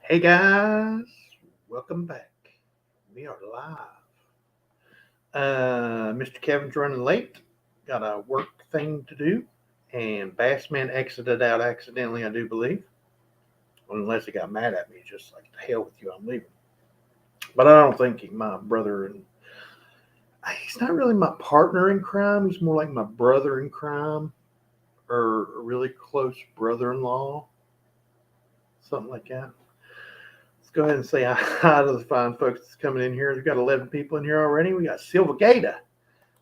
Hey guys, welcome back. We are live. Mr. Kevin's running late. Got a work thing to do, and Bassman exited out accidentally, I do believe. Unless he got mad at me, just like the hell with you, I'm leaving. But I don't think my brother and he's not really my partner in crime. He's more like my brother in crime, or a really close brother-in-law, something like that. Let's go ahead and say hi to the fine folks that's coming in here. We've got 11 people in here already. We got Silver Gator.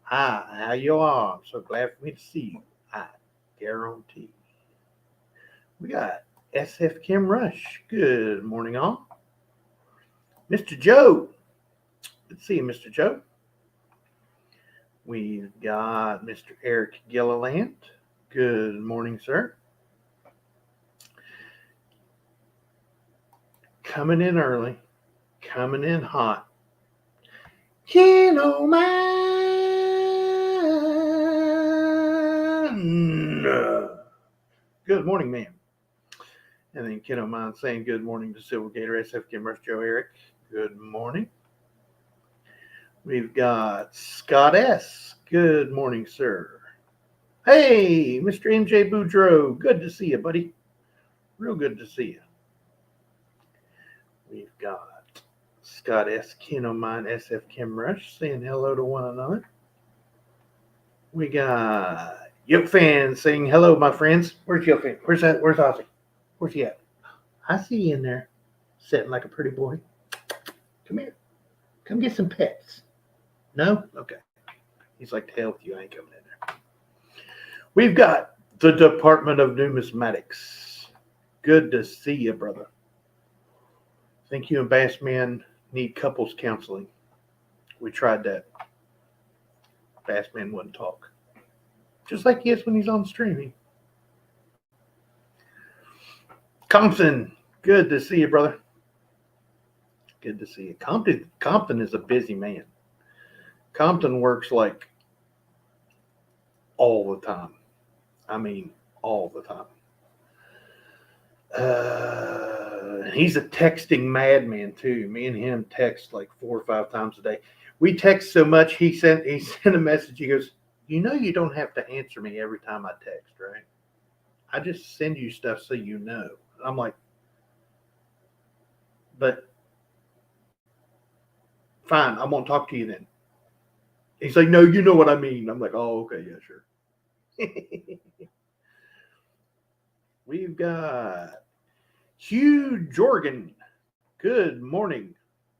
Hi, how you are? I'm so glad for me to see you. I guarantee. We got SF Kim Rush. Good morning, all. Mr. Joe. Good to see you, Mr. Joe. We've got Mr. Eric Gilliland. Good morning, sir. Coming in early, coming in hot. Keno Man. Good morning, ma'am. And then Keno Man saying good morning to Silver Gator, SF Kim Rush, Joe Eric. Good morning. We've got Scott S. Good morning, sir. Hey, Mr. MJ Boudreau. Good to see you, buddy. Real good to see you. We've got Scott S. Keno Man, SF Kim Rush saying hello to one another. We got Yoke Fan saying hello, my friends. Where's Yoke Fan? Where's Ozzy? Where's he at? I see you in there, sitting like a pretty boy. Come here. Come get some pets. No? Okay. He's like, to hell with you. I ain't coming in there. We've got the Department of Numismatics. Good to see you, brother. Think you and Bassman need couples counseling. We tried that. Bassman wouldn't talk. Just like he is when he's on streaming. Compton, good to see you, brother. Good to see you. Compton is a busy man. Compton works like all the time. I mean, all the time. He's a texting madman too. Me and him text like 4 or 5 times a day. We text so much. He sent a message. He goes, "You know, you don't have to answer me every time I text, right? I just send you stuff so you know." I'm like, "But fine, I won't talk to you then." He's like, "No, you know what I mean." I'm like, "Oh, okay, yeah, sure." We've got Hugh Jorgen. Good morning,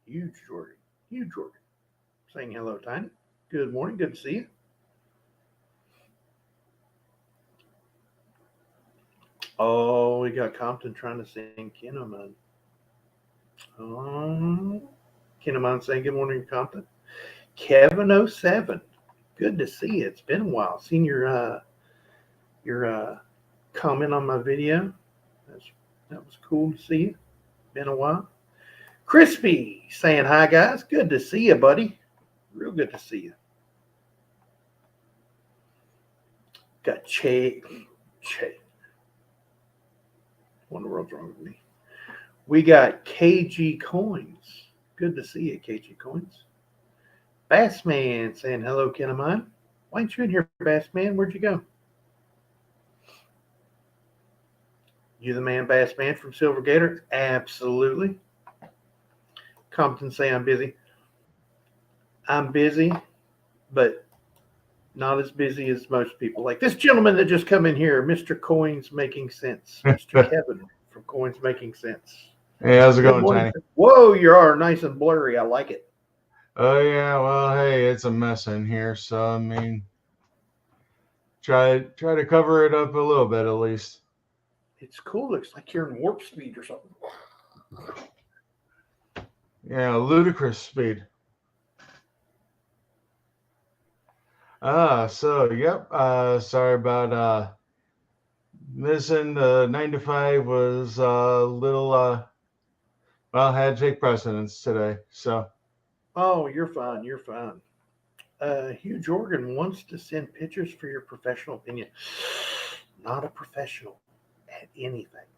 Hugh Jorgen. Hugh Jorgen. Saying hello, Tiny. Good morning. Good to see you. Oh, we got Compton trying to sing Kinnaman. Kinnaman saying good morning, Compton. Kevin07. Good to see you. It's been a while. Seen your comment on my video. That was cool to see you. Been a while. Crispy saying hi, guys. Good to see you, buddy. Real good to see you. Got Che. What in the world's wrong with me? We got KG Coins. Good to see you, KG Coins. Bassman saying hello, Ken of mine. Why ain't you in here, Bassman? Where'd you go? You the man, Bassman from Silver Gator? Absolutely. Compton say I'm busy. I'm busy, but not as busy as most people. Like this gentleman that just come in here, Mr. Coins Making Sense. Mr. Kevin from Coins Making Sense. Hey, how's it going, Tiny? Whoa, you are nice and blurry. I like it. Oh, yeah, well, hey, it's a mess in here, so, I mean, try to cover it up a little bit, at least. It's cool. Looks like you're in warp speed or something. Yeah, ludicrous speed. Yep, sorry about missing the 9 to 5 was a little, well, had to take precedence today, so. Oh, you're fine. You're fine. Hugh Jorgen wants to send pictures for your professional opinion. Not a professional at anything.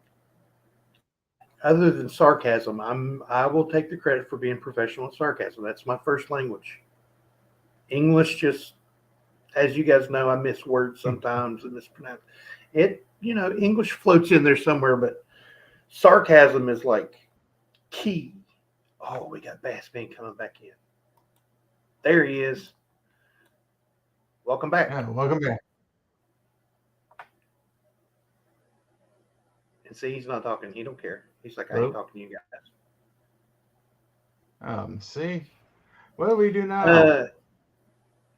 other than sarcasm, I will take the credit for being professional at sarcasm. That's my first language. English, just as you guys know, I miss words sometimes and mispronounce it. English floats in there somewhere, but sarcasm is like key. Oh, we got Bassman coming back in. There he is. Welcome back. Yeah, welcome back. And see, he's not talking. He don't care. He's like, I ain't talking to you guys. See, what do we do now?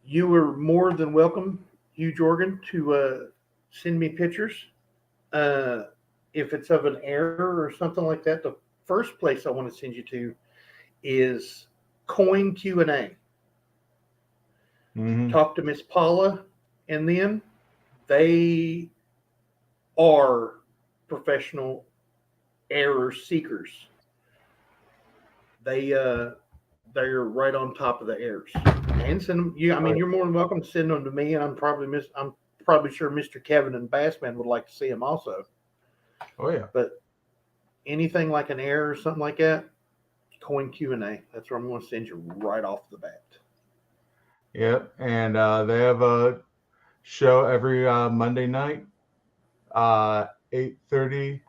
You were more than welcome, Hugh Jorgen, to send me pictures. If it's of an error or something like that, the first place I want to send you to is Coin Q&A. Mm-hmm. Talk to Miss Paula and them. They are professional error seekers. They're right on top of the errors. And send them. You're more than welcome to send them to me, and I'm probably sure Mr. Kevin and Bassman would like to see them also. Oh yeah. But anything like an error or something like that, Coin Q&A. That's where I'm going to send you right off the bat. Yep, and they have a show every Monday night, 8:30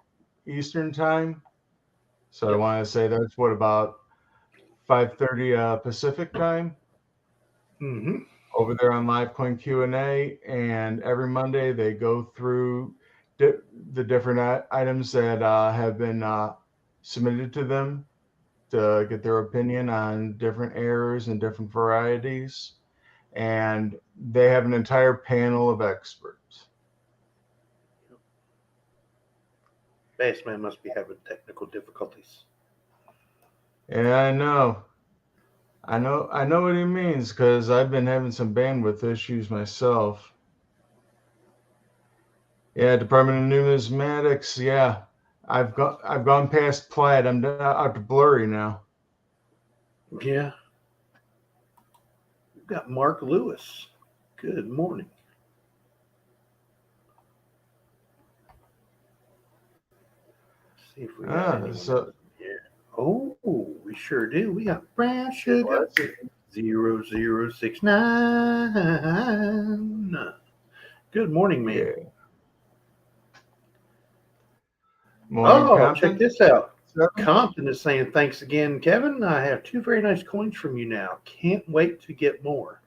Eastern time. So Yep. I want to say that's about 5:30 Pacific time. Mm-hmm. Over there on Live Coin Q&A, and every Monday they go through the different items that have been submitted to them to get their opinion on different errors and different varieties. And they have an entire panel of experts. Bassman must be having technical difficulties. Yeah, I know what he means, because I've been having some bandwidth issues myself. Yeah, Department of Numismatics. Yeah, I've gone past Plaid. I'm out to blurry now. Yeah. We've got Mark Lewis. Good morning. Let's see if we got anyone here. Oh, we sure do. We got Brown Sugar 0069. Good morning, man. Yeah. Morning, Compton. Check this out. Compton is saying, thanks again, Kevin. I have 2 very nice coins from you now. Can't wait to get more.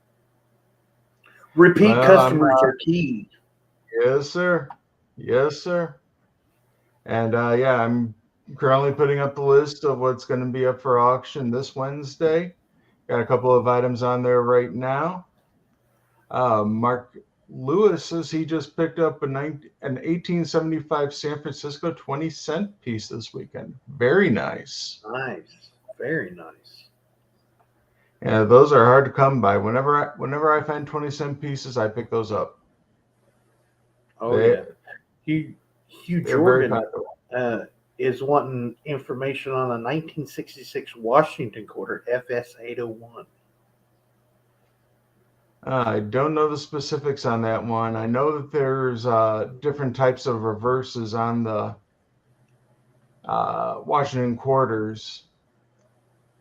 Repeat customers are key. Yes, sir. Yes, sir. And I'm currently putting up the list of what's going to be up for auction this Wednesday. Got a couple of items on there right now. Mark Lewis says he just picked up an 1875 San Francisco 20-cent piece this weekend. Very nice. Nice. Very nice. Yeah, those are hard to come by. Whenever I find 20-cent pieces, I pick those up. Oh, yeah. Hugh Jorgen is wanting information on a 1966 Washington quarter FS 801. I don't know the specifics on that one. I know that there's different types of reverses on the Washington quarters.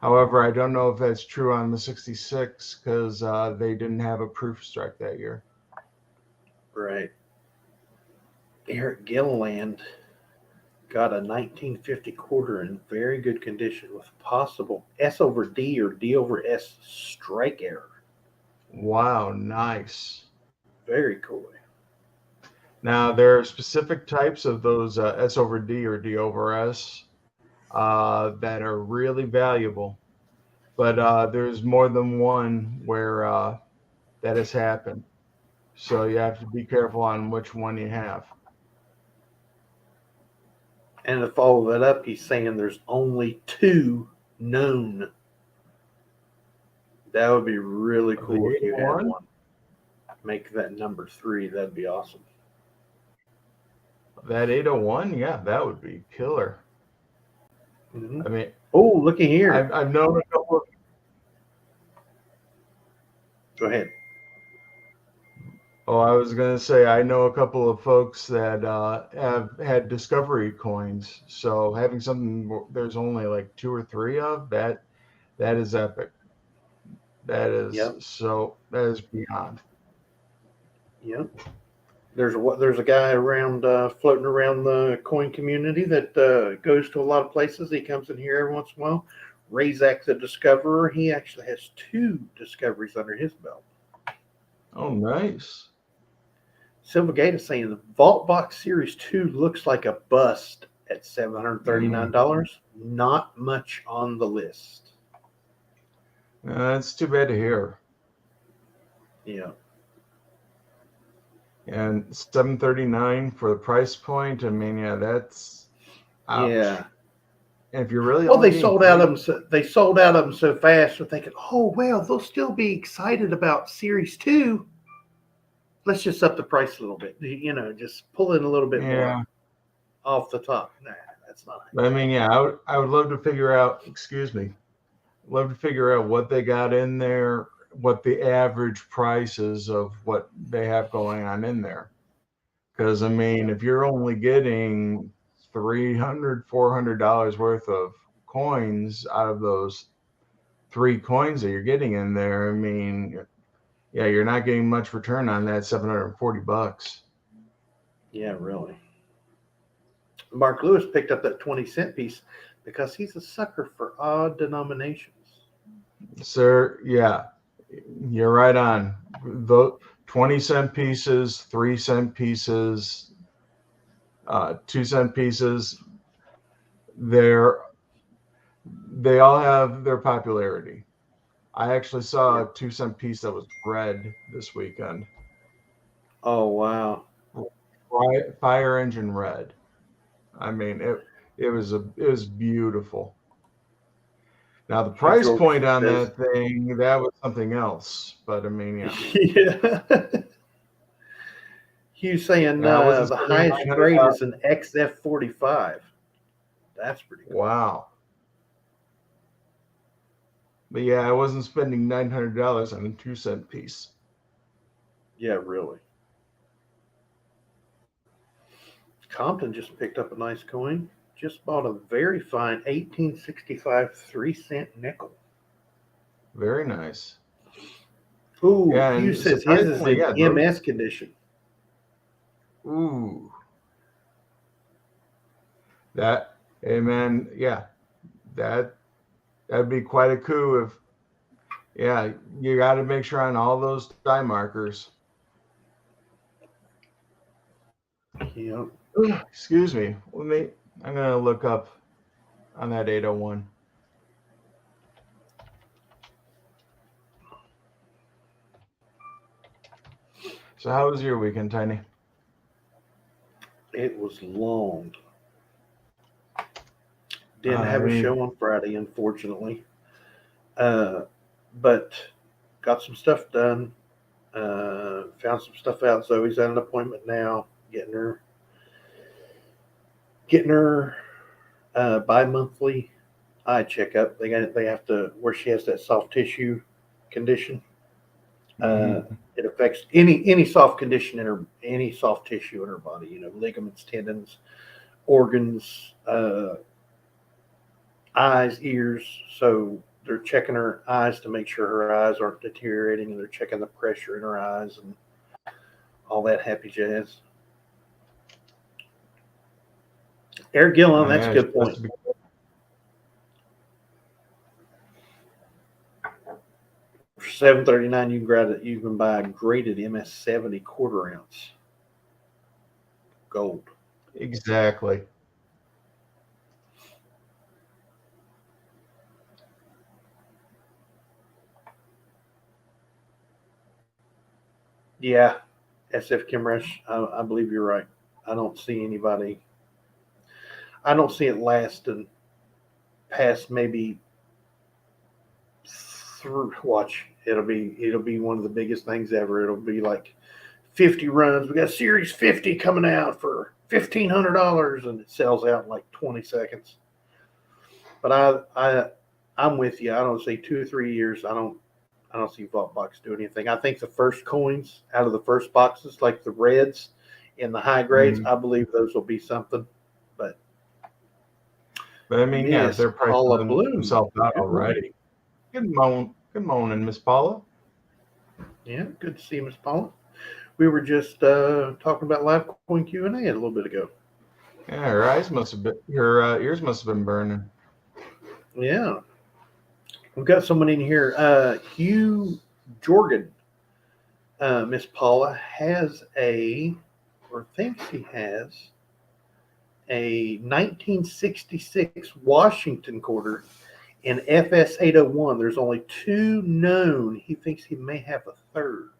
However, I don't know if that's true on the 66 because they didn't have a proof strike that year. Right. Eric Gilliland got a 1950 quarter in very good condition with possible S over D or D over S strike error. Wow, nice. Very cool. Now, there are specific types of those S over D or D over S that are really valuable. But there's more than one where that has happened. So you have to be careful on which one you have. And to follow that up, he's saying there's only 2 known. That would be really cool if you had one. Make that number 3. That'd be awesome. That 801, yeah, that would be killer. Mm-hmm. I mean, looky here. I've known a couple of. Go ahead. Oh, I was gonna say I know a couple of folks that have had Discovery coins. So having something there's only like 2 or 3 of that is epic. Yep. That is beyond. Yep. There's a guy around floating around the coin community that goes to a lot of places. He comes in here every once in a while. Razak the Discoverer. He actually has 2 discoveries under his belt. Oh, nice. Silvergate is saying the Vault Box Series 2 looks like a bust at $739. Not much on the list. That's too bad to hear. Yeah. And $739 for the price point. I mean, yeah, that's ouch. Yeah. And if you're really They sold out of them. They sold out of them so fast. We're thinking, oh well, they'll still be excited about Series 2. Let's just up the price a little bit. Just pull in a little bit more off the top. Nah, that's not. I mean, yeah, I would love to figure out. Excuse me. Love to figure out what they got in there, what the average price is of what they have going on in there. Because I mean, if you're only getting $300-$400 worth of coins out of those 3 coins that you're getting in there, I mean, yeah, you're not getting much return on that $740. Yeah, really. Mark Lewis picked up that 20-cent piece because he's a sucker for odd denominations. Sir, yeah, you're right on. The 20-cent pieces, 3-cent pieces, 2-cent pieces, they all have their popularity. I actually saw a 2-cent piece that was red this weekend. Oh wow! Fire engine red. I mean, it was beautiful. Now the price point on that thing, that was something else. But I mean, yeah. Yeah. Hugh saying the highest grade is an XF45. That's pretty cool. Wow. But yeah, I wasn't spending $900 on a 2-cent piece. Yeah, really. Compton just picked up a nice coin. Just bought a very fine 1865 3-cent nickel. Very nice. Ooh, yeah, Hugh says his is in MS condition. Ooh. Hey man, yeah. That'd be quite a coup if, yeah, you got to make sure on all those die markers. Yeah. Excuse me. I'm going to look up on that 801. So how was your weekend, Tiny? It was long. Didn't have a show on Friday, unfortunately. But got some stuff done. Found some stuff out. Zoe's at an appointment now. Getting her bi-monthly eye checkup. They have to, where she has that soft tissue condition. It affects any soft condition any soft tissue in her body. Ligaments, tendons, organs, eyes, ears. So they're checking her eyes to make sure her eyes aren't deteriorating, and they're checking the pressure in her eyes and all that happy jazz. Eric Gillen, that's a good point. For $739, you can buy a graded MS-70 quarter ounce gold. Exactly. Yeah, SF Kimresh, I believe you're right. I don't see it lasting past maybe through watch. It'll be one of the biggest things ever. It'll be like 50 runs. We got Series 50 coming out for $1,500, and it sells out in like 20 seconds. But I'm with you. I don't see 2 or 3 years. I don't I don't see Vault Box do anything. I think the first coins out of the first boxes, like the reds in the high grades, I believe those will be something. But I mean, yeah, Miss they're Paula pricing Bloom. themselves out Good morning. already. Good morning, Miss Paula. Yeah, good to see you, Miss Paula. We were just talking about live coin Q&A a little bit ago. Yeah, her ears must have been burning. Yeah. We've got someone in here. Hugh Jorgen. Miss Paula has or thinks he has, a 1966 Washington quarter in FS 801. There's only 2 known. He thinks he may have a third.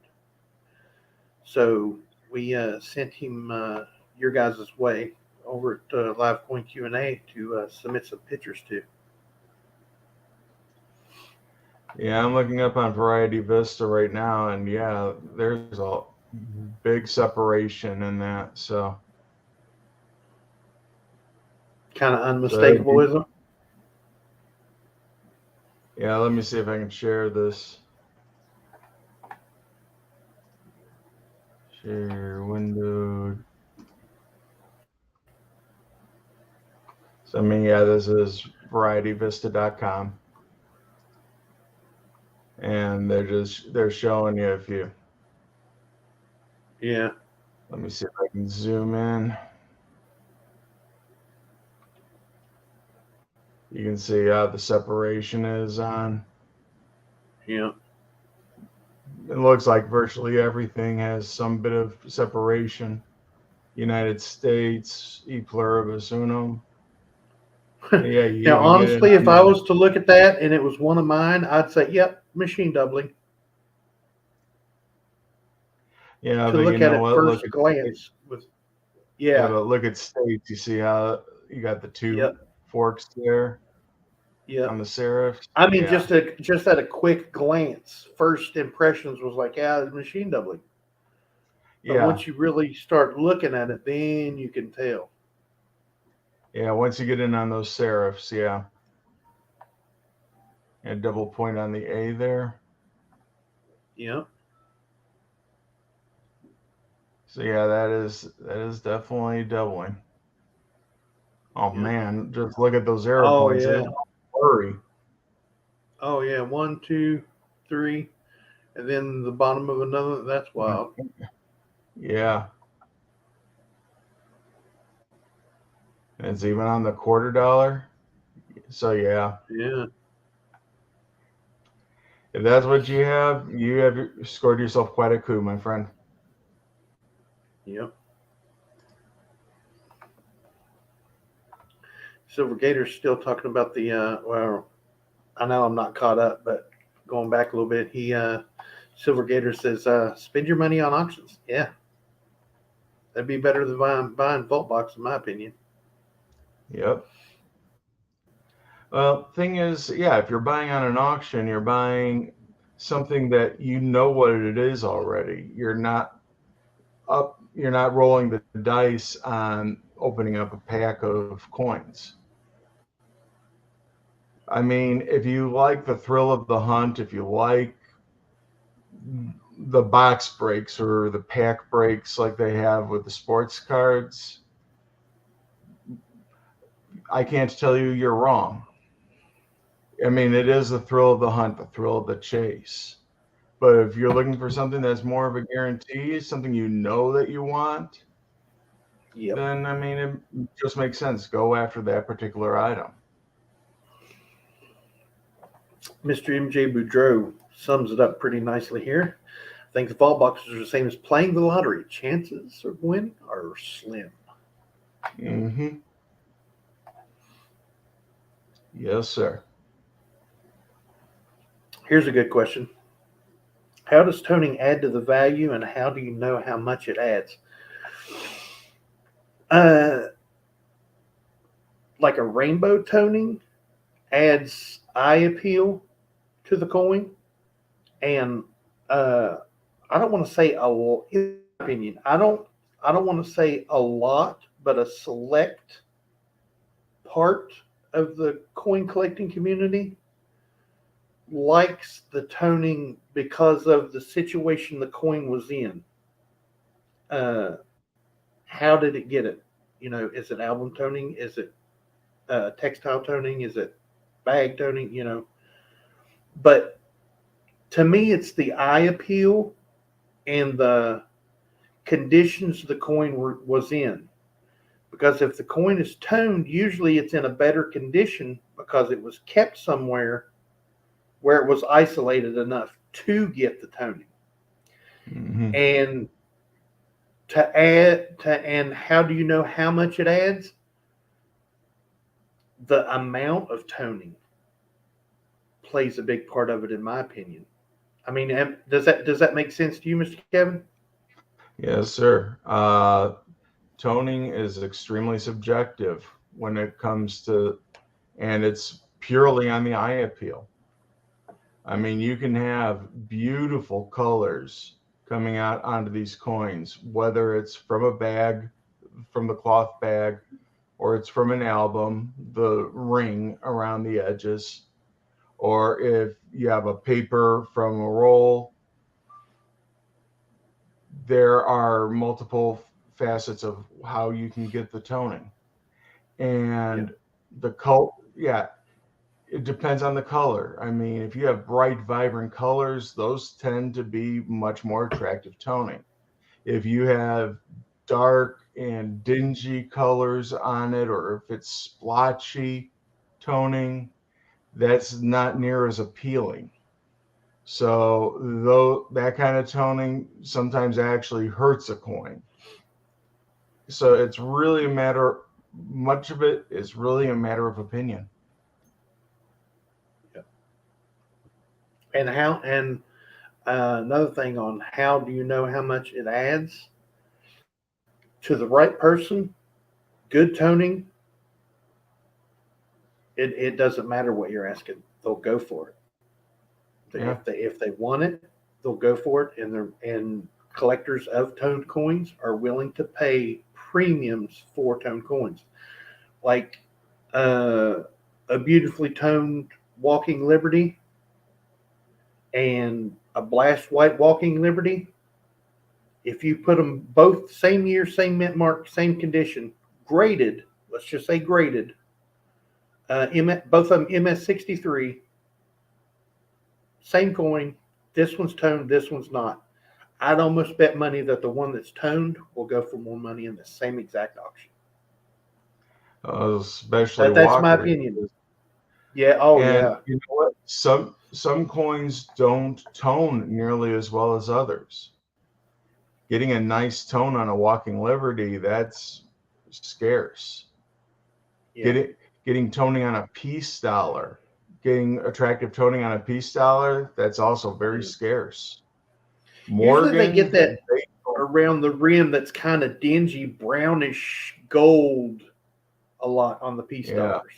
So we sent him your guys' way over at Live Coin Q&A to submit some pictures to. Yeah, I'm looking up on Variety Vista right now, and yeah, there's a big separation in that. So Kind of unmistakable, isn't it? Yeah, let me see if I can share this. Share window. So, I mean, yeah, this is varietyvista.com. And they're showing you a few. Yeah. Let me see if I can zoom in. You can see how the separation is on. Yeah. It looks like virtually everything has some bit of separation. United States, e pluribus unum. Yeah, you Now, even get honestly, it if I was to look at that and it was one of mine, I'd say, yep, machine doubling. Yeah, To but look you know at it what? first glance with, Yeah, yeah, but look at states. You see how you got the 2 yep, forks there yep. on the serifs? I mean, Yeah. just at a quick glance, first impressions was like, yeah, it's machine doubling. But Yeah. once you really start looking at it, then you can tell. Yeah, once you get in on those serifs, yeah. And double point on the A there. Yep. So yeah, that is definitely doubling. Oh Yep. man, just look at those arrow Oh, points. yeah. It's blurry. Oh, yeah. 1, 2, 3. And then the bottom of another. That's wild. Yeah. It's even on the $quarter. So yeah. Yeah. If that's what you have scored yourself quite a coup, my friend. Yep. Silver Gator's still talking about the, well, I know I'm not caught up, but going back a little bit, Silver Gator says, spend your money on auctions. Yeah. That'd be better than buying Vault Box, in my opinion. Yep. Well, thing is, yeah, if you're buying on an auction, you're buying something that you know what it is already. You're not rolling the dice on opening up a pack of coins. I mean, if you like the thrill of the hunt, if you like the box breaks or the pack breaks like they have with the sports cards, I can't tell you you're wrong. I mean, it is the thrill of the hunt, the thrill of the chase. But if you're looking for something that's more of a guarantee, something you know that you want, Yep. then, I mean, it just makes sense. Go after that particular item. Mr. MJ Boudreau sums it up pretty nicely here. I think the Vault Boxes are the same as playing the lottery. Chances of winning are slim. Mm-hmm. Yes, sir. Here's a good question. How does toning add to the value, and how do you know how much it adds? Like a rainbow toning adds eye appeal to the coin, and I don't want to say in my opinion, I don't want to say a lot, but a select part of the coin collecting community likes the toning because of the situation the coin was in. Uh, how did it get it? Is it album toning? Is it textile toning? Is it bag toning? But to me, it's the eye appeal and the conditions the coin was in. Because if the coin is toned, usually it's in a better condition because it was kept somewhere where it was isolated enough to get the toning. Mm-hmm. And and how do you know how much it adds? The amount of toning plays a big part of it, in my opinion. I mean, does that make sense to you, Mr. Kevin? Yes, sir. Toning is extremely subjective when it comes to, and it's purely on the eye appeal. I mean, you can have beautiful colors coming out onto these coins, whether it's from a bag, from the cloth bag, or it's from an album, the ring around the edges, or if you have a paper from a roll. There are multiple facets of how you can get the toning. And the color, yeah, it depends on the color. I mean, if you have bright, vibrant colors, those tend to be much more attractive toning. If you have dark and dingy colors on it, or if it's splotchy toning, that's not near as appealing. So though that kind of toning sometimes actually hurts a coin. So it's really much of it is really a matter of opinion. And another thing on how do you know how much it adds to the right person? Good toning. It doesn't matter what you're asking; they'll go for it. Yeah. If they want it, they'll go for it. And collectors of toned coins are willing to pay premiums for toned coins, like a beautifully toned Walking Liberty and a blast white Walking Liberty. If you put them both same year, same mint mark, same condition, graded, let's just say graded, both of them MS63, same coin. This one's toned, this one's not. I'd almost bet money that the one that's toned will go for more money in the same exact auction. Especially That's my Walker. opinion. Yeah. Oh, and yeah. you know what? Some coins don't tone nearly as well as others. Getting a nice tone on a Walking Liberty, that's scarce. Yeah. Getting toning on a peace dollar, getting attractive toning on a peace dollar, that's also very scarce. Usually they get Morgan, that around the rim that's kind of dingy, brownish gold a lot on the peace dollars.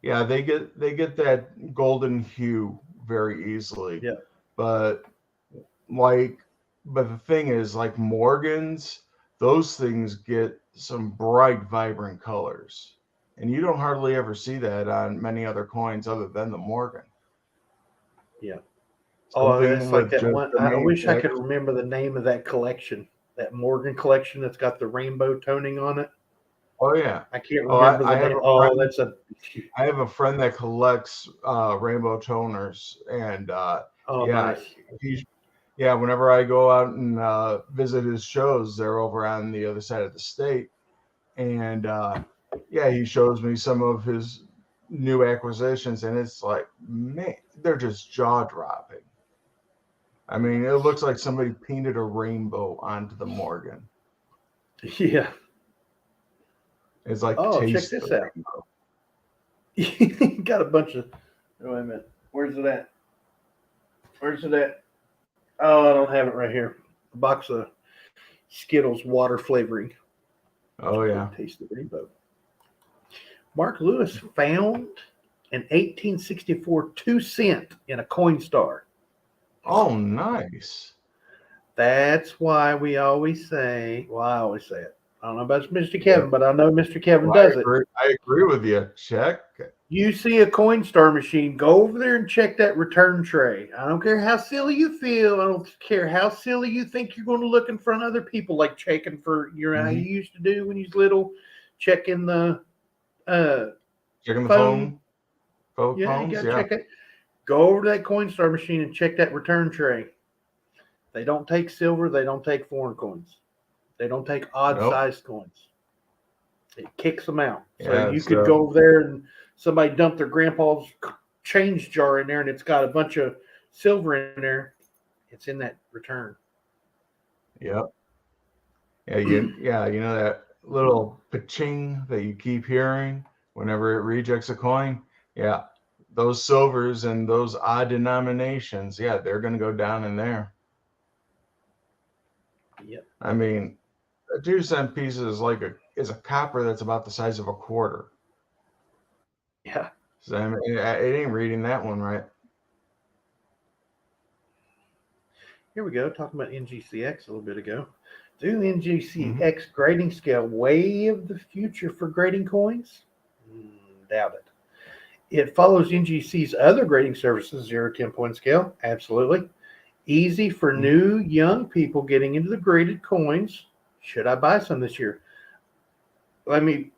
Yeah, they get that golden hue very easily. Yeah. But the thing is, like Morgans, those things get some bright, vibrant colors. And you don't hardly ever see that on many other coins other than the Morgan. Yeah. Something that's like with that just one. the I wish I could manufacturer. remember the name of that collection, that Morgan collection that's got the rainbow toning on it. Oh yeah. I can't remember I the have name. a That's I have a friend that collects rainbow toners, and yeah, nice. he's whenever I go out and visit his shows, they're over on the other side of the state, and he shows me some of his new acquisitions, and it's like, man, they're just jaw dropping. I mean, it looks like somebody painted a rainbow onto the Morgan. Yeah. It's like Check taste this the out. rainbow. Got a bunch of. Oh, wait a minute. Where's it at? Oh, I don't have it right here. A box of Skittles water flavoring. Oh yeah. Taste the rainbow. Mark Lewis found an 1864 2-cent in a Coinstar. Oh, nice. That's why we always say. Well, I always say it. I don't know about Mr. Yeah. Kevin, but I know Mr. Kevin Well, does it. I agree with you. Check. You see a Coinstar machine, go over there and check that return tray. I don't care how silly you feel. I don't care how silly you think you're going to look in front of other people, like checking for, how you used to do when you was little, checking the Checking the phone. phone. Yeah, Phones. you got to Yeah. check it. Go over to that Coinstar machine and check that return tray. They don't take silver. They don't take foreign coins. They don't take odd-sized coins. It kicks them out. So Yeah. you could go over there and somebody dumped their grandpa's change jar in there and it's got a bunch of silver in there. It's in that return. Yep. Yeah. You know that little pa-ching that you keep hearing whenever it rejects a coin? Yeah. Those silvers and those odd denominations, yeah, they're going to go down in there. Yep. I mean, a 2-cent piece is a copper that's about the size of a quarter. Yeah. So I mean, it ain't reading that one right. Here we go. Talking about NGCX a little bit ago. Do NGCX grading scale way of the future for grading coins? Doubt it. It follows NGC's other grading services, 0 to 10 point scale. Absolutely. Easy for new, young people getting into the graded coins. Should I buy some this year? Let me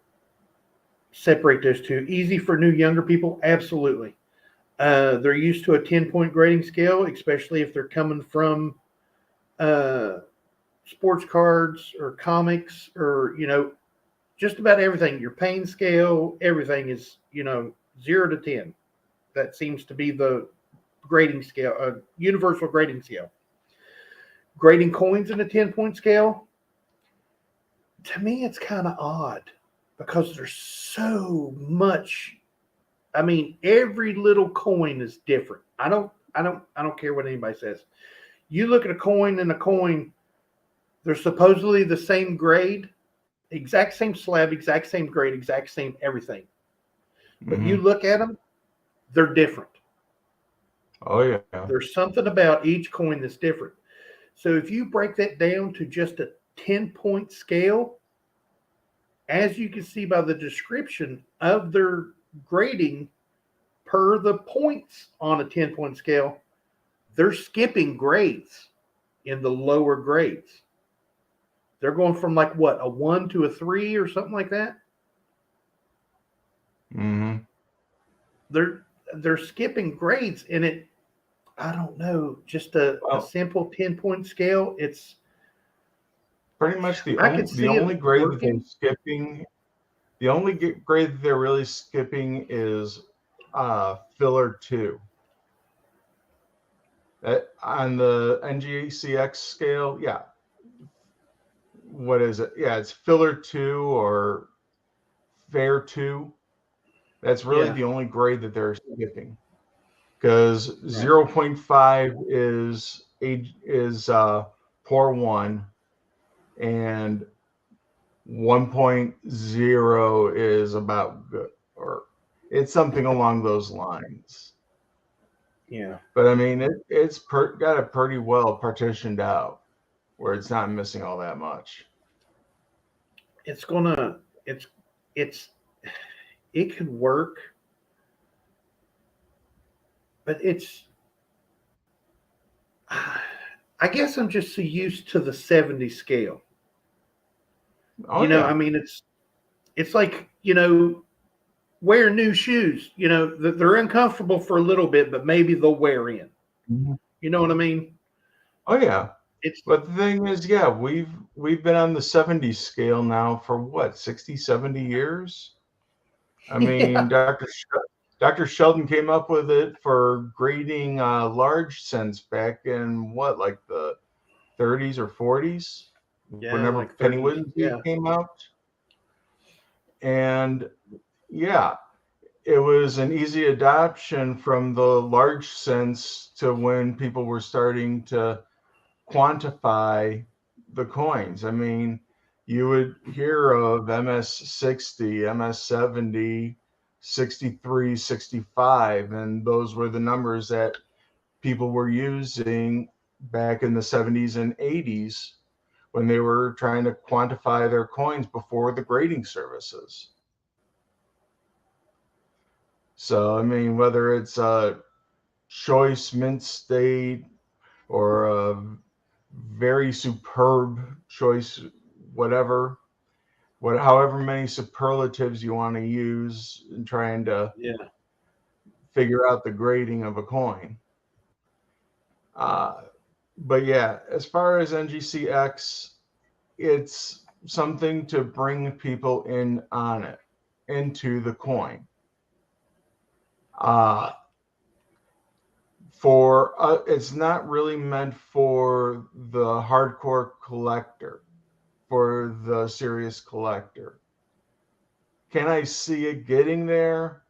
separate those two. Easy for new, younger people. Absolutely. They're used to a 10-point grading scale, especially if they're coming from sports cards or comics or, just about everything. Your pain scale, everything is, 0 to 10. That seems to be the grading scale, universal grading scale. Grading coins in a 10-point scale, to me, it's kind of odd because there's so much. I mean, every little coin is different. I don't care what anybody says. You look at a coin and a coin, they're supposedly the same grade, exact same slab, exact same grade, exact same everything. But you look at them, they're different. Oh, yeah. There's something about each coin that's different. So if you break that down to just a 10-point scale, as you can see by the description of their grading per the points on a 10-point scale, they're skipping grades in the lower grades. They're going from a 1 to a 3 or something like that. They're skipping grades, and I don't know, just a simple 10-point scale. It's pretty much the only grade that they're skipping. The only grade that they're really skipping is filler 2. On the NGCX scale, yeah. What is it? Yeah, it's filler 2 or fair 2. That's really the only grade that they're skipping. Because 0.5 is poor 1, and 1.0 is about good, or it's something along those lines. Yeah. But I mean, it's got it pretty well partitioned out where it's not missing all that much. It could work, but I guess I'm just so used to the 70 scale. Oh, yeah. I mean, it's like, wear new shoes, they're uncomfortable for a little bit, but maybe they'll wear in. You know what I mean? Oh, yeah. But the thing is, yeah, we've been on the 70 scale now for what, 60, 70 years? I mean, Dr. Sheldon came up with it for grading large cents back in the 30s or 40s, whenever penny whiskey came out. And yeah, it was an easy adoption from the large cents to when people were starting to quantify the coins. I mean, you would hear of MS60, MS70, 63, 65, and those were the numbers that people were using back in the 70s and 80s when they were trying to quantify their coins before the grading services. So, I mean, whether it's a choice mint state or a very superb choice, however many superlatives you want to use in trying to figure out the grading of a coin. But yeah, as far as NGCX, it's something to bring people in on it, into the coin. It's not really meant for the hardcore collector, for the serious collector. Can I see it getting there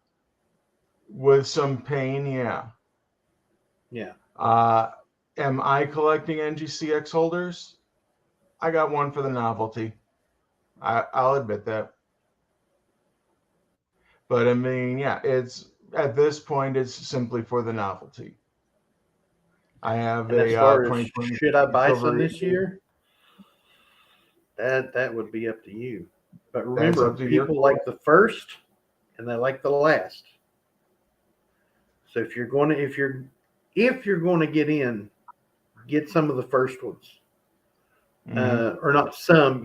with some pain? Yeah. Am I collecting NGCX holders? I got one for the novelty. I'll admit that. But I mean, yeah, it's at this point, it's simply for the novelty. I have as far as should I buy some this year? That would be up to you. But remember, people like the first and they like the last. So if you're going to get in, get some of the first ones. Or not some,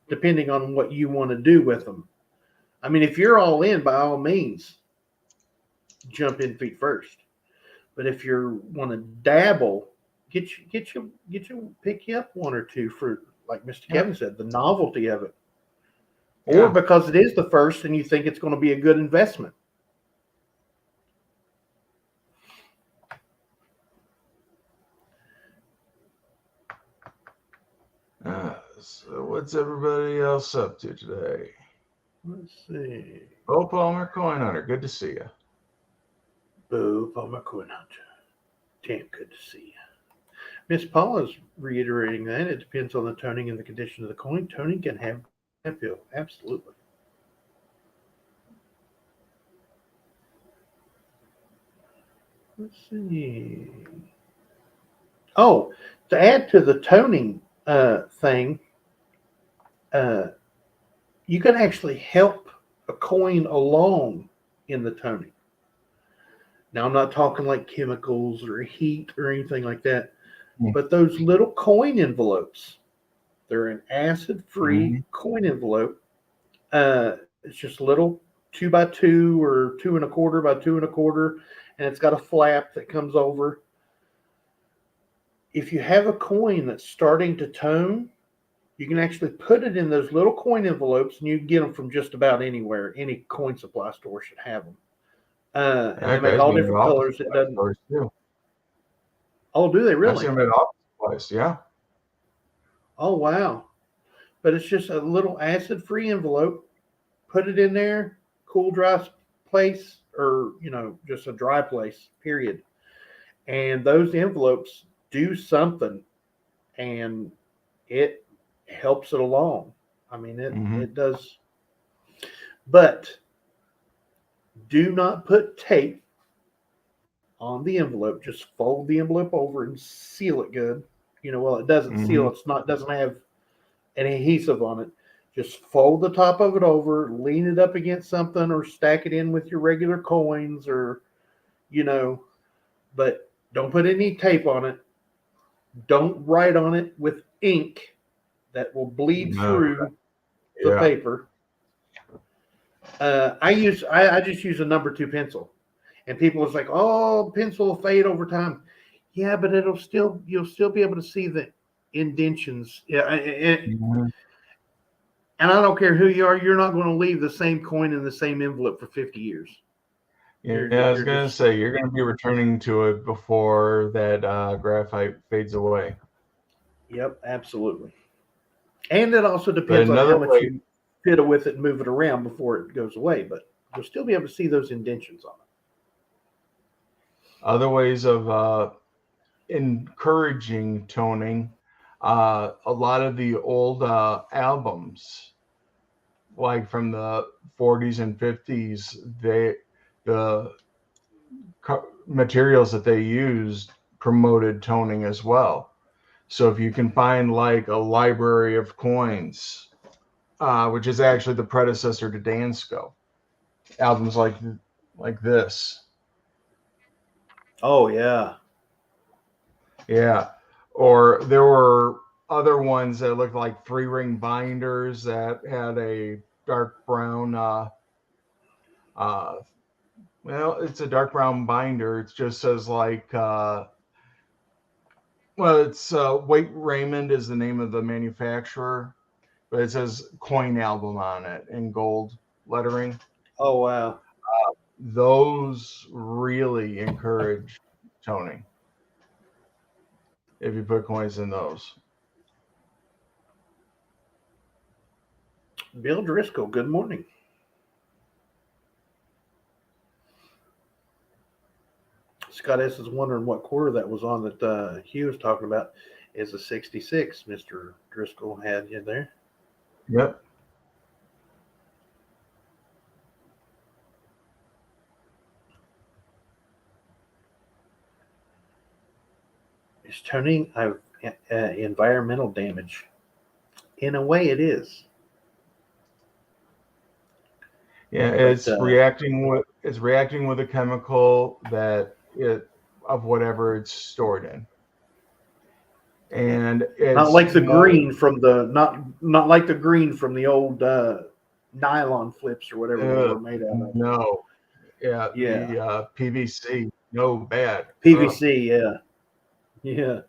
depending on what you want to do with them. I mean, if you're all in, by all means, jump in feet first. But if you want to dabble, get you pick you up one or two for, like Mr. Kevin said, the novelty of it, or because it is the first and you think it's going to be a good investment. So what's everybody else up to today? Let's see. Bo Palmer, Coin Hunter, good to see you. Bo Palmer, Coin Hunter. Damn good to see you. Miss Paula's reiterating that it depends on the toning and the condition of the coin. Toning can have appeal. Absolutely. Let's see. Oh, to add to the toning thing, you can actually help a coin along in the toning. Now, I'm not talking like chemicals or heat or anything like that, but those little coin envelopes, they're an acid-free coin envelope. It's just a little 2x2 or 2 1/4 by 2 1/4, and it's got a flap that comes over. If you have a coin that's starting to tone, you can actually put it in those little coin envelopes, and you can get them from just about anywhere. Any coin supply store should have them. And they make all different colors. It doesn't. Oh, do they really? I've seen them at office supplies, yeah. Oh, wow. But it's just a little acid-free envelope. Put it in there, cool, dry place, or, just a dry place, period. And those envelopes do something, and it helps it along. I mean, it does. But do not put tape on the envelope. Just fold the envelope over and seal it good. It doesn't seal. Doesn't have an adhesive on it. Just fold the top of it over, lean it up against something, or stack it in with your regular coins, or, but don't put any tape on it. Don't write on it with ink that will bleed through the paper. I just use a number 2 pencil, and people is like, "Oh, pencil will fade over time." Yeah, but you'll still be able to see the indentions. Yeah, and I don't care who you are, you're not going to leave the same coin in the same envelope for 50 years. Yeah, I was going to say, you're going to be returning to it before that graphite fades away. Yep, absolutely. And it also depends on how much you fiddle with it and move it around before it goes away, but you'll still be able to see those indentions on it. Other ways of encouraging toning, a lot of the old albums, like from the 40s and 50s, the materials that they used promoted toning as well. So if you can find like a library of coins, which is actually the predecessor to Dansco, albums like this. Oh yeah. Yeah. Or there were other ones that looked like 3-ring binders that had a dark brown well, it's a dark brown binder. It just says like it's Waite Raymond is the name of the manufacturer, but it says coin album on it in gold lettering. Oh wow. Those really encourage toning if you put coins in those. Bill Driscoll, good morning. Scott S. is wondering what quarter that was on that Hugh was talking about. Is a 66 Mr. Driscoll had you there. Yep. Is toning environmental damage? In a way, it is. Yeah, it's reacting with a chemical of whatever it's stored in. And it's not like the green from the not like the green from the old nylon flips or whatever they were made out of. No. Yeah. The PVC. No, bad. PVC, yeah.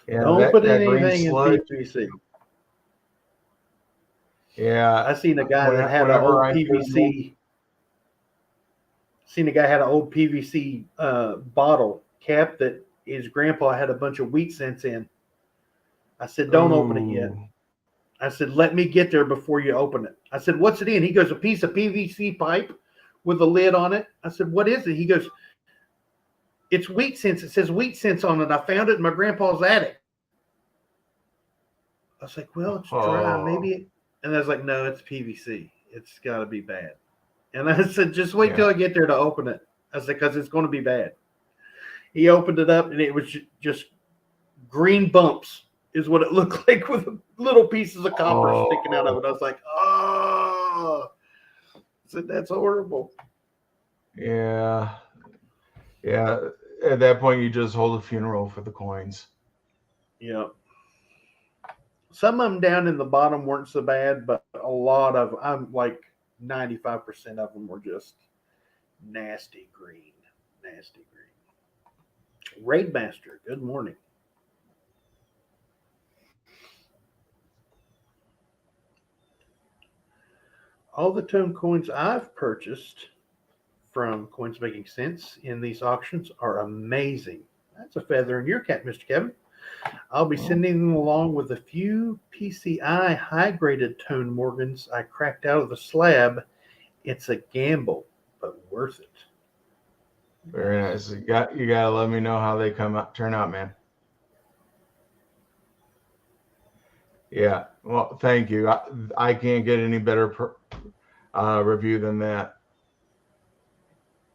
Don't put anything in PVC. Yeah. I seen a guy that had an old PVC. Seen a guy had an old PVC bottle cap that his grandpa had a bunch of wheat cents in. I said, don't open it yet. I said, let me get there before you open it. I said, what's it in? He goes, a piece of PVC pipe with a lid on it. I said, what is it? He goes, it's wheat cents. It says wheat cents on it. I found it in my grandpa's attic. I was like, well, it's dry. Maybe. And I was like, no, it's PVC. It's got to be bad. And I said, just wait till I get there to open it. I said, because it's going to be bad. He opened it up, and it was just green bumps is what it looked like with little pieces of copper sticking out of it. I was like, oh. I said, that's horrible. Yeah. Yeah. At that point, you just hold a funeral for the coins. Yeah. Some of them down in the bottom weren't so bad, but a lot of I'm like 95% of them were just nasty green. Nasty green. Raidmaster, good morning. All the tone coins I've purchased from Coins Making Sense in these auctions are amazing. That's a feather in your cap, Mr. Kevin. I'll be sending them along with a few PCI high-graded tone Morgans I cracked out of the slab. It's a gamble, but worth it. Very nice. You gotta let me know how they turn out, man. Yeah. Well, thank you. I can't get any better review than that.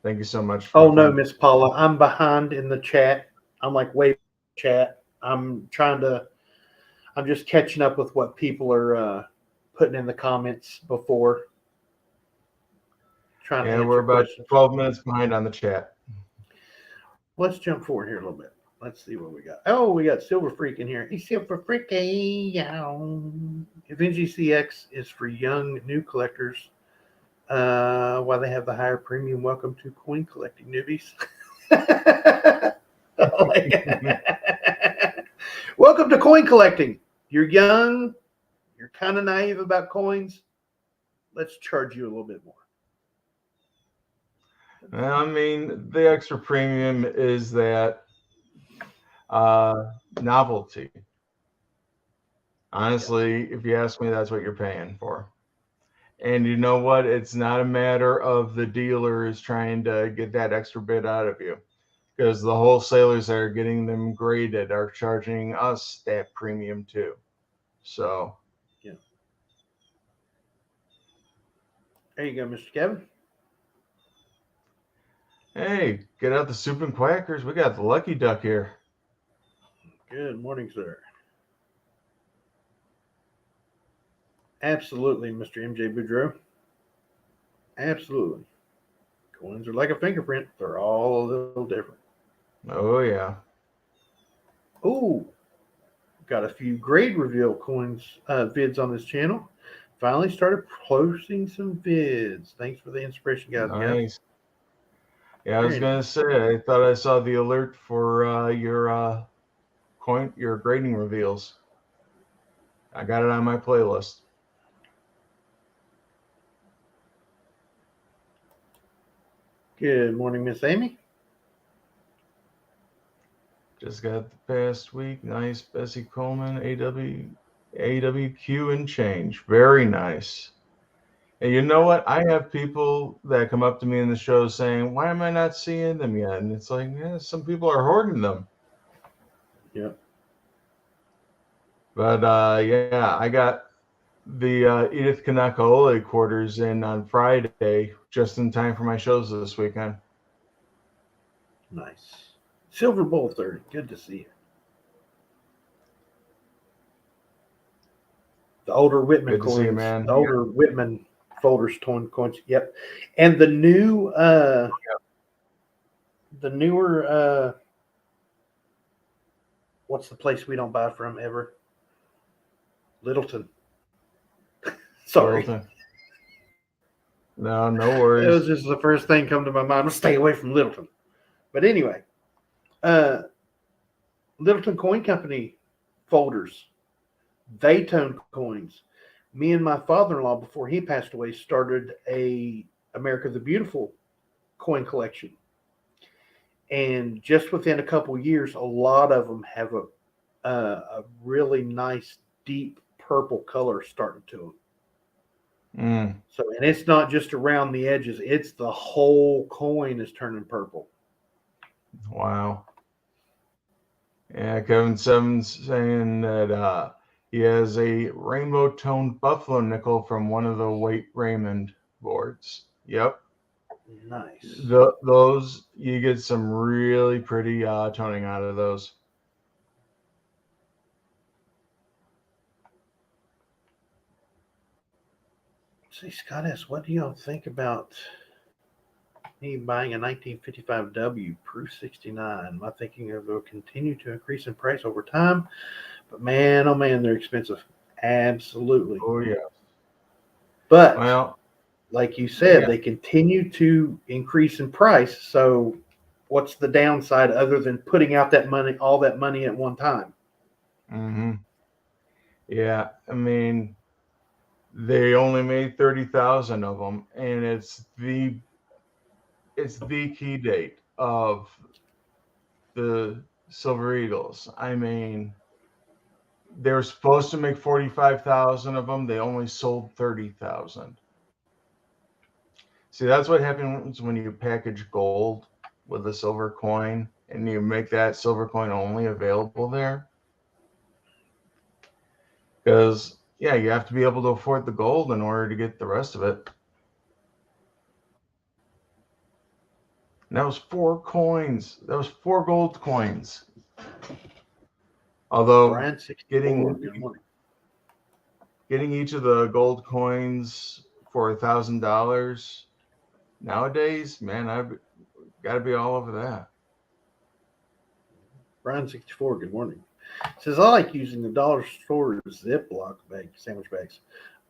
Thank you so much. Oh no, Miss Paula, I'm behind in the chat. I'm like way chat. I'm just catching up with what people are putting in the comments before. We're about 12 minutes behind on the chat. Let's jump forward here a little bit. Let's see what we got. Oh, we got Silver Freak in here. He's Silver Freaky. If NGCX is for young, new collectors, why they have the higher premium, welcome to coin collecting, newbies. Oh my God. Welcome to coin collecting. You're young. You're kind of naive about coins. Let's charge you a little bit more. I mean, the extra premium is that novelty. Honestly, if you ask me, that's what you're paying for. And you know what? It's not a matter of the dealers trying to get that extra bit out of you, because the wholesalers that are getting them graded are charging us that premium too. So, yeah. There you go, Mr. Kevin. Hey, get out the soup and quackers. We got the Lucky Duck here. Good morning, sir. Absolutely, Mr. MJ Boudreaux. Absolutely. Coins are like a fingerprint. They're all a little different. Oh, yeah. Oh, got a few grade reveal coins vids on this channel. Finally started posting some vids. Thanks for the inspiration, guys. Nice. Yeah, I was Very going to nice. say, I thought I saw the alert for your grading reveals. I got it on my playlist. Good morning, Miss Amy. Just got the past week. Nice. Bessie Coleman, AWQ and change. Very nice. And you know what? I have people that come up to me in the show saying, why am I not seeing them yet? And it's like, yeah, some people are hoarding them. Yep. But yeah, I got the Edith Kanakaole quarters in on Friday, just in time for my shows this weekend. Nice. Silver Bowl 30. Good to see you. The older Whitman Good to coins. see you, man. The older Whitman folders torn coins. Yep. And the new the newer what's the place we don't buy from ever? Littleton. Sorry. Littleton. No It worries. was just the first thing come to my mind. Stay away from Littleton. But anyway, Littleton Coin Company folders, they tone coins. Me and my father-in-law, before he passed away, started a America the Beautiful coin collection. And just within a couple years, a lot of them have a really nice, deep purple color starting to them. So, and it's not just around the edges; it's the whole coin is turning purple. Wow. Yeah, Kevin Seven's saying that he has a rainbow toned buffalo nickel from one of the Waite Raymond boards. Yep. Nice. Those, you get some really pretty toning out of those. See, Scott S., what do y'all think about me buying a 1955 W Proof 69? My thinking of it will continue to increase in price over time, but man, oh man, they're expensive. Absolutely. Oh, yeah. But well, like you said, yeah. they continue to increase in price. So what's the downside other than putting out that money, all that money at one time? Mm-hmm. Yeah, I mean, they only made 30,000 of them, and it's the key date of the Silver Eagles. I mean, they were supposed to make 45,000 of them. They only sold 30,000. See, that's what happens when you package gold with a silver coin and you make that silver coin only available there. Because, yeah, you have to be able to afford the gold in order to get the rest of it. And that was 4 coins. That was 4 gold coins. Although getting each of the gold coins for $1,000 nowadays, man, I've got to be all over that. Brian 64, good morning. Says, I like using the dollar store Ziploc sandwich bags.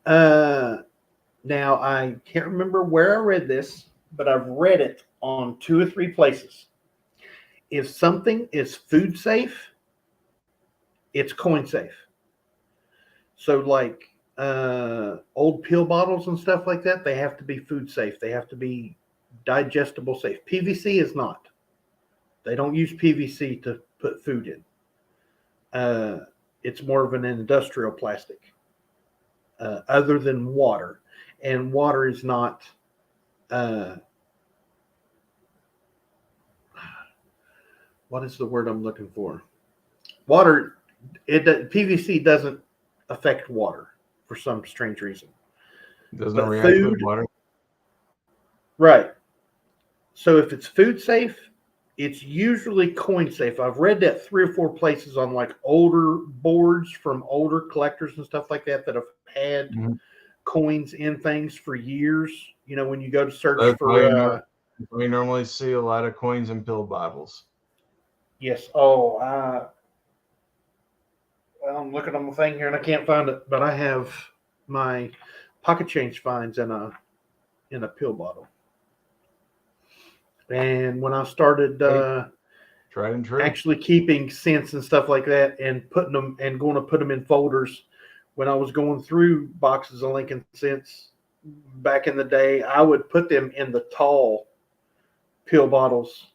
Now, I can't remember where I read this, but I've read it on 2 or 3 places. If something is food safe, it's coin safe. So like old pill bottles and stuff like that, they have to be food safe. They have to be digestible safe. PVC is not. They don't use PVC to put food in. It's more of an industrial plastic, other than water. And water is not what is the word I'm looking for? Water, PVC doesn't affect water for some strange reason. It doesn't react with water. Right. So if it's food safe, It's usually coin safe. I've read that 3 or 4 places on like older boards from older collectors and stuff like that have had Mhm. coins in things for years. You know, when you go to search That's why for we normally see a lot of coins in pill bottles. yes. Oh, well, I'm looking on the thing here and I can't find it, but I have my pocket change finds in a pill bottle. And when I started Tried and true. actually keeping cents and stuff like that and putting them and going to put them in folders, when I was going through boxes of Lincoln cents back in the day, I would put them in the tall pill bottles,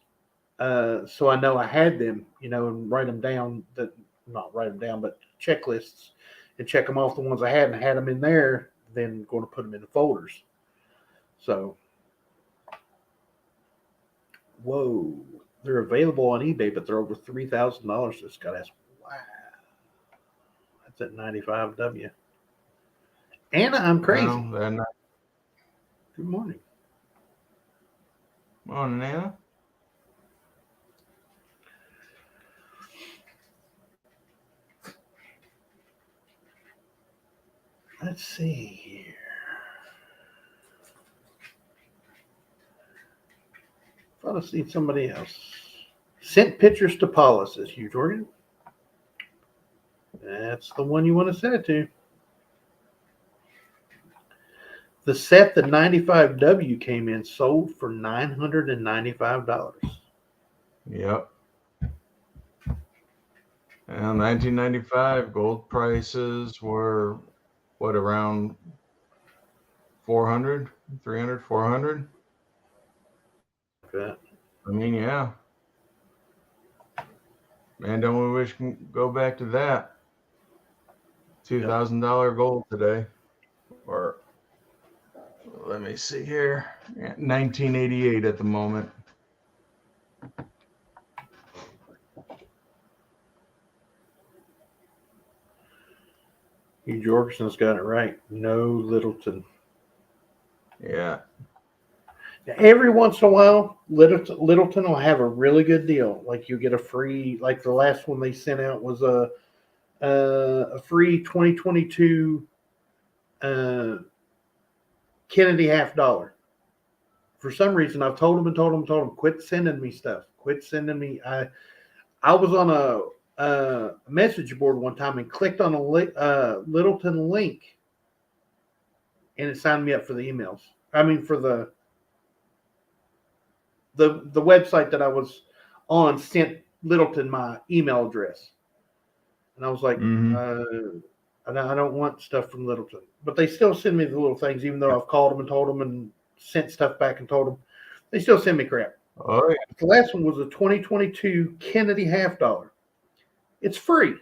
so I know I had them, you know, and write them down. That not write them down, but checklists and check them off the ones I had and had them in there. Then going to put them in the folders. So, whoa, they're available on eBay, but they're over $3,000. This guy has wow. That's at 95W. Anna, I'm crazy. Well, Good morning. Morning, Anna. Let's see here. Thought I'd seen somebody else. Sent pictures to Paula, says Hugh Jordan. That's the one you want to send it to. The set that 95W came in sold for $995. Yep. And 1995 gold prices were what, around 400, 300, 400? Okay. I mean, yeah. Man, don't we wish we could go back to that? $2,000 gold today. Or let me see here. 1988 at the moment. Hugh Jorgensen's got it right. No Littleton. Yeah. Every once in a while, Littleton will have a really good deal. Like you get a free, like the last one they sent out was a free 2022 Kennedy $50. For some reason, I've told them, quit sending me stuff. Quit sending me. I was on a message board one time and clicked on a Littleton link, and it signed me up for the emails. I mean, for the website that I was on sent Littleton my email address, and I was like, I don't want stuff from Littleton, but they still send me the little things, even though I've called them and told them and sent stuff back and told them, they still send me crap. Oh, yeah. The last one was a 2022 Kennedy $50. It's free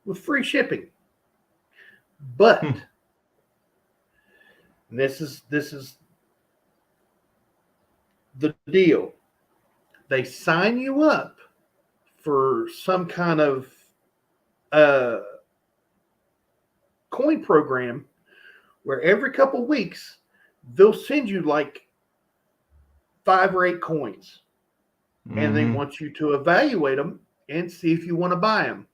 with free shipping, but this is the deal. They sign you up for some kind of coin program where every couple weeks they'll send you like 5 or 8 coins, and they want you to evaluate them and see if you want to buy them.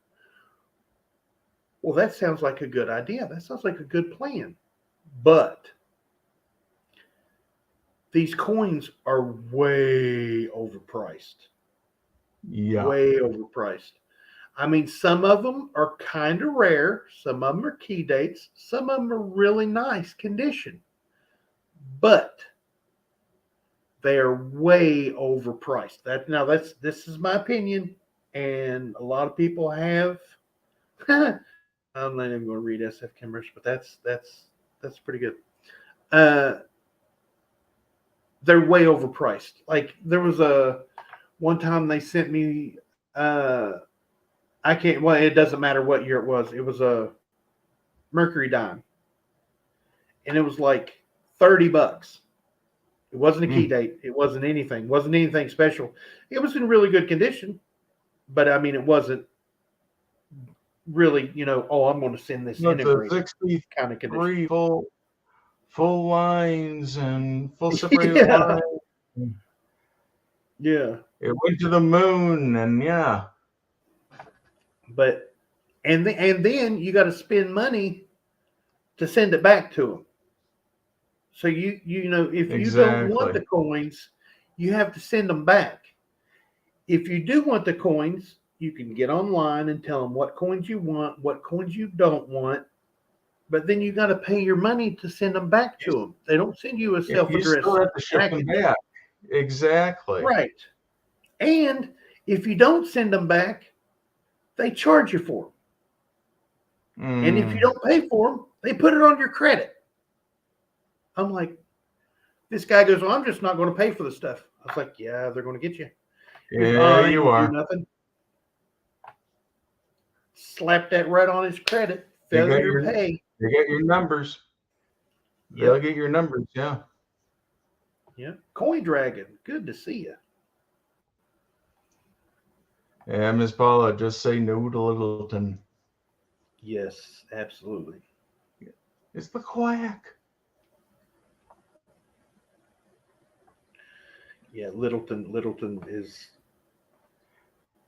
Well, that sounds like a good idea. That sounds like a good plan. But these coins are way overpriced. Yeah. Way overpriced. I mean, some of them are kind of rare. Some of them are key dates. Some of them are really nice condition. But they are way overpriced. This is my opinion, and a lot of people have. I'm not even going to read SF Kimmers, but that's pretty good. They're way overpriced. Like there was one time they sent me. I can't. Well, it doesn't matter what year it was. It was a Mercury dime, and it was like $30. It wasn't a key date. It wasn't anything. It wasn't anything special. It was in really good condition, but I mean, it wasn't really, I'm going to send this integrated 63 kind of condition. Full lines and full separated lines. Yeah. It went to the moon, and yeah, But and then you got to spend money to send it back to them. So if you don't want exactly. the coins, you have to send them back. If you do want the coins, you can get online and tell them what coins you want, what coins you don't want. But then you got to pay your money to send them back You, to them. They don't send you a you still self-addressed have to ship them package. back. Exactly. Right. And if you don't send them back, they charge you for them. And if you Mm. don't pay for them, they put it on your credit. I'm like, this guy goes, well, I'm just not going to pay for the stuff. I was like, yeah, they're going to get you. He goes, Yeah, oh, I ain't you going to are. do nothing. Slap that right on his credit. They got Failure to your pay. they got your numbers. They'll Yep. get your numbers. Yeah. Yep. Coin Dragon. Good to see you. Yeah, Miss Paula, just say no to Littleton. Yes, absolutely. It's the quack. Yeah, Littleton is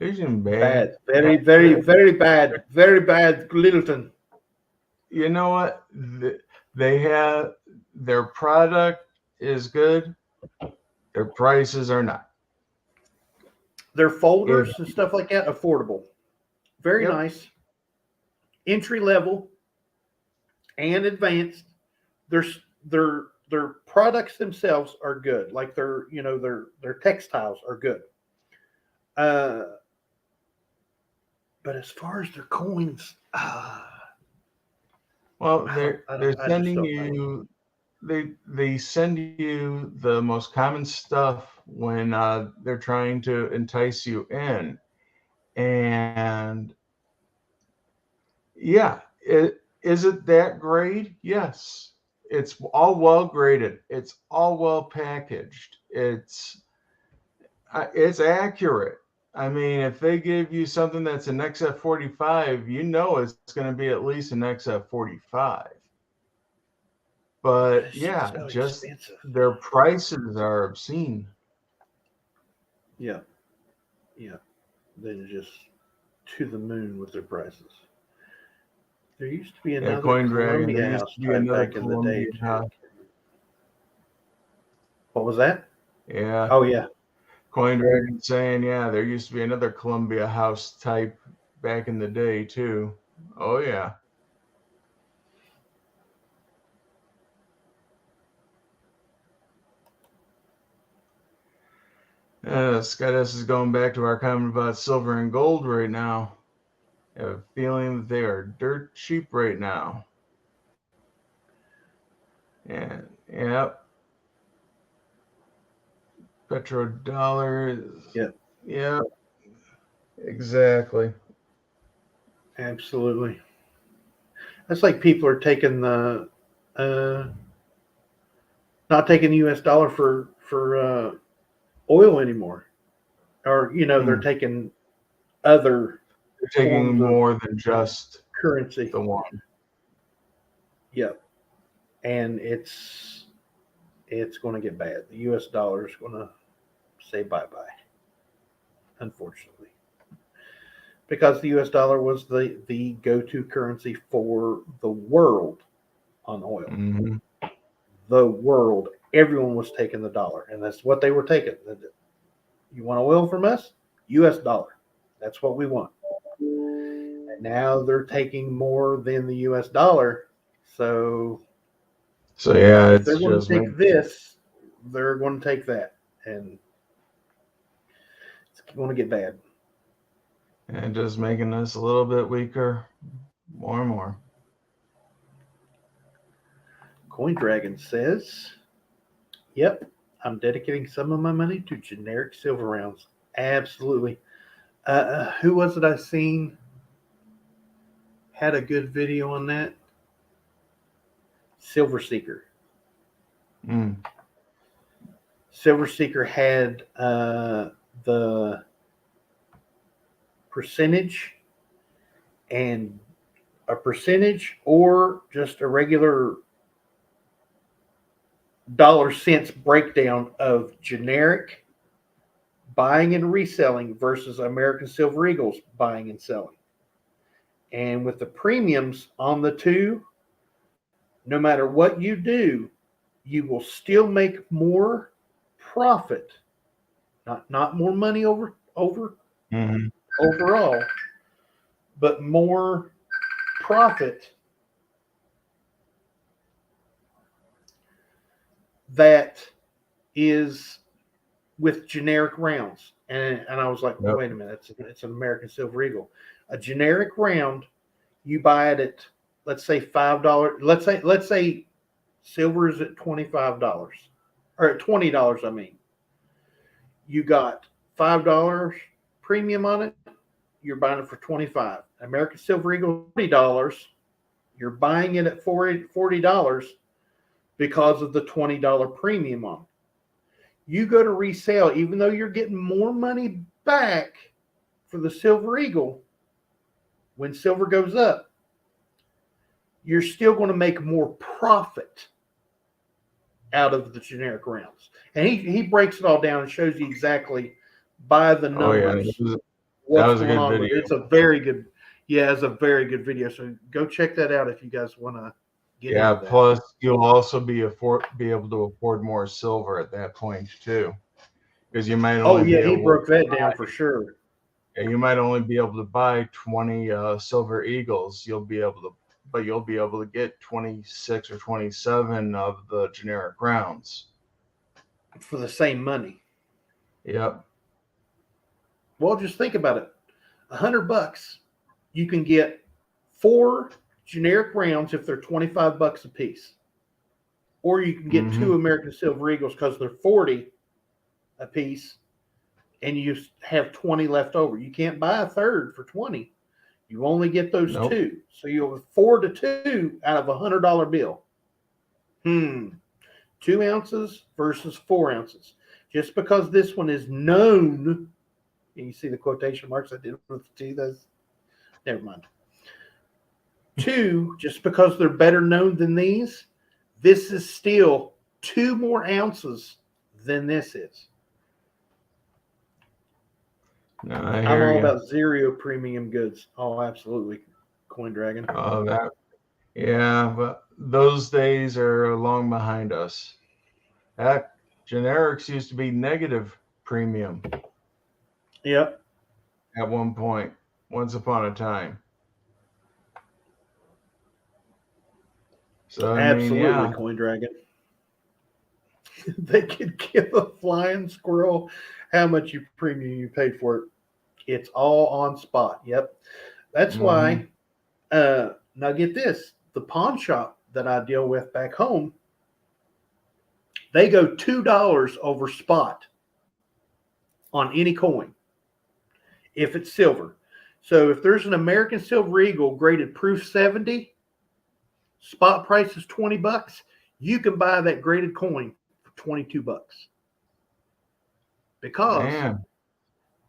Isn't bad. bad. Very, very, very bad. Very bad, Littleton. You know what? They have their product is good. Their prices are not. Their If folders and stuff like that, affordable. Very yep, nice. Entry level and advanced. Their their products themselves are good. Like their textiles are good. Uh, but as far as their coins, well, I they're just sending don't know. you they send you the most common stuff when they're trying to entice you in, and yeah, is it that grade? Yes, it's all well graded. It's all well packaged. It's accurate. I mean, if they give you something that's an XF45, you know it's going to be at least an XF45. But But it's just yeah, so just expensive. their prices are obscene. Yeah, yeah. They're just to the moon with their prices. There used to be Yeah, another Coin Dragon. There Columbia used House to be type another back in the day Columbia too. house. What was that? Yeah, Oh yeah, Coin Dragon saying, yeah, there used to be another Columbia house type back in the day too. Oh yeah. Scott S is going back to our comment about silver and gold right now. I have a feeling that they are dirt cheap right now. And yep. Petrodollar is yeah, yep. Exactly. absolutely. That's like people are taking the uh, not taking the U.S. dollar for oil anymore, or they're Hmm. taking other They're taking forms of more than just currency. the one. Yeah, and it's going to get bad. The U.S. dollar is going to say bye bye, unfortunately, because the U.S. dollar was the go to currency for the world on oil. Mm-hmm. The world, everyone was taking the dollar, and that's what they were taking. You want oil from us? U.S. dollar. That's what we want. And now they're taking more than the U.S. dollar. So So yeah, if they're it's going just to take this, they're going to take that, and it's going to get bad. just making us a little bit weaker, more and more. Coin Dragon says, "Yep, I'm dedicating some of my money to generic silver rounds. Absolutely. Who was it I seen had a good video on that? Silver Seeker. Mm. Silver Seeker had the percentage and a percentage or just a regular dollar cents breakdown of generic buying and reselling versus American Silver Eagles buying and selling. And with the premiums on the two, no matter what you do, you will still make more profit, not more money overall, but more profit that is with generic rounds. And I was like, Yep. wait a minute, it's an American Silver Eagle. A generic round, you buy it at, let's say $5. Let's say silver is at $25 or at $20. I mean, you got $5 premium on it. You're buying it for $25. American Silver Eagle, $40. You're buying it at $40 because of the $20 premium on it. You go to resell, even though you're getting more money back for the Silver Eagle, when silver goes up, you're still going to make more profit out of the generic rounds. And he breaks it all down and shows you exactly by the numbers what's going on. Video. It's a very good, it's a very good video. So go check that out if you guys want to get into that. Plus you'll also be able to afford more silver at that point too, because you might only he broke that down for sure. You might only be able to buy 20 Silver Eagles. You'll be able to get 26 or 27 of the generic rounds for the same money. Yep. Well, just think about it. $100, you can get 4 generic rounds if they're $25 a piece, or you can get 2 American Silver Eagles because they're $40 a piece, and you have 20 left over. You can't buy a third for 20. You only get those 2. So you'll afford a 2 out of a $100 bill. 2 ounces versus 4 ounces. Just because this one is known, and you see the quotation marks I did with the T, those. Never mind. 2, just because they're better known than these, this is still 2 more ounces than this is. No, I'm all about zero premium goods. Oh, absolutely, Coin Dragon. Oh, but those days are long behind us. Heck, generics used to be negative premium. Yep. At one point, once upon a time. So absolutely, Coin Dragon. They could give a flying squirrel how much premium you paid for it. It's all on spot. Yep. That's why, now get this, the pawn shop that I deal with back home, they go $2 over spot on any coin if it's silver. So if there's an American Silver Eagle graded proof 70, spot price is $20, you can buy that graded coin for $22 because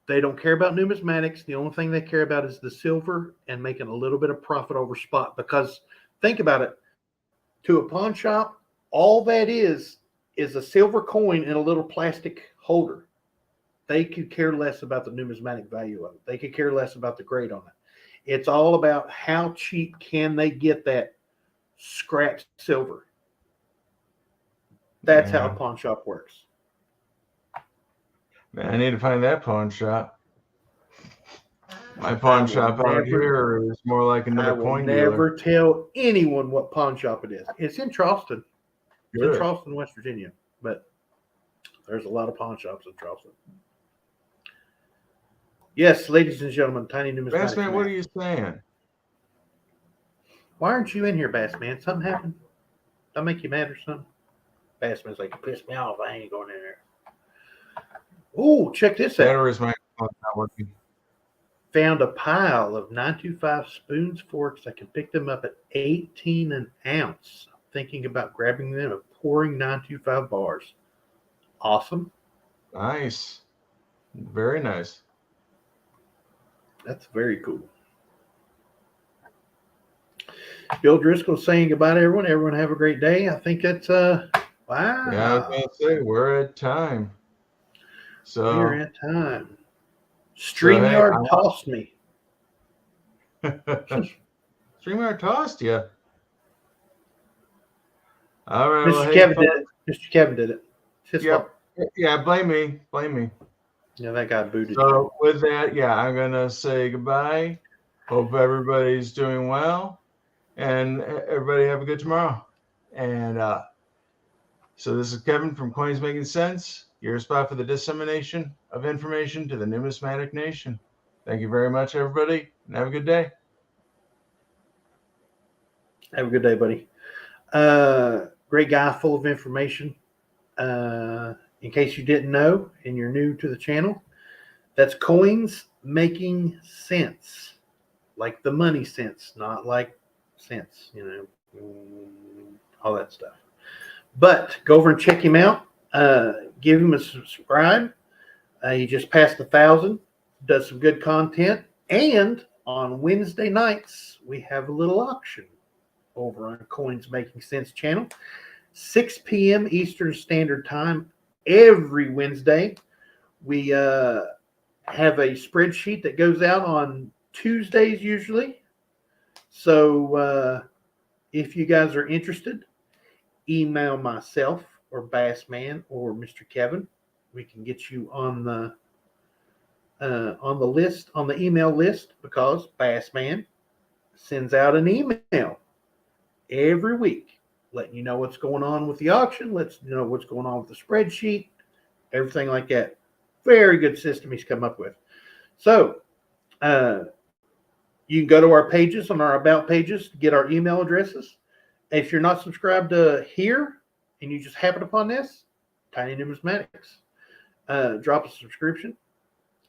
they don't care about numismatics. The only thing they care about is the silver and making a little bit of profit over spot. Because think about it, to a pawn shop, all that is a silver coin in a little plastic holder. They could care less about the numismatic value of it. They could care less about the grade on it. It's all about how cheap can they get that scratch silver. That's how a pawn shop works. Man, I need to find that pawn shop. My pawn shop out here is more like another coin dealer. I will never tell anyone what pawn shop it is. It's in Charleston. It's in Charleston, West Virginia. But there's a lot of pawn shops in Charleston. Yes, ladies and gentlemen, Tiny Numismatic. Bassman, what are you saying? Why aren't you in here, Bassman? Something happened? Did I make you mad or something? Bassman's like, you pissed me off. I ain't going in there. Oh, check this out. Battery's not working. Found a pile of 925 spoons, forks. I can pick them up at 18 an ounce. I'm thinking about grabbing them and pouring 925 bars. Awesome. Nice. Very nice. That's very cool. Bill Driscoll saying goodbye to everyone. Everyone have a great day. I think that's wow. Yeah, I was going to say, we're at time. So we're at time. StreamYard tossed me. StreamYard tossed you. All right. Mr. Kevin did it. Mr. Kevin did it. It's his fault. Yeah, blame me. Blame me. Yeah, that guy booted you. So with that, yeah, I'm gonna say goodbye. Hope everybody's doing well, and everybody have a good tomorrow. And so this is Kevin from Coins Making Sense, your spot for the dissemination of information to the numismatic nation. Thank you very much, everybody, and have a good day. Have a good day, buddy. Great guy, full of information. In case you didn't know and you're new to the channel, that's Coins Making Sense. Like the money sense, not like sense, all that stuff. But go over and check him out. Give him a subscribe. He just passed 1,000. Does some good content. And on Wednesday nights, we have a little auction over on Coins Making Sense channel. 6 p.m. Eastern Standard Time every Wednesday. We have a spreadsheet that goes out on Tuesdays usually. So if you guys are interested, email myself or Bassman or Mr. Kevin. We can get you on the list, on the email list, because Bassman sends out an email every week letting you know what's going on with the auction, lets you know what's going on with the spreadsheet, everything like that. Very good system he's come up with. So you can go to our pages, on our about pages, to get our email addresses. If you're not subscribed to here and you just happen upon this, Tiny Numismatics, drop a subscription.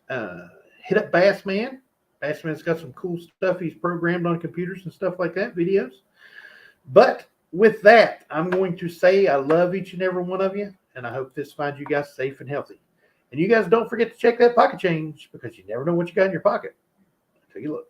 Hit up Bassman. Bassman's got some cool stuff he's programmed on computers and stuff like that, videos. But with that, I'm going to say I love each and every one of you, and I hope this finds you guys safe and healthy. And you guys don't forget to check that pocket change, because you never know what you got in your pocket until you look.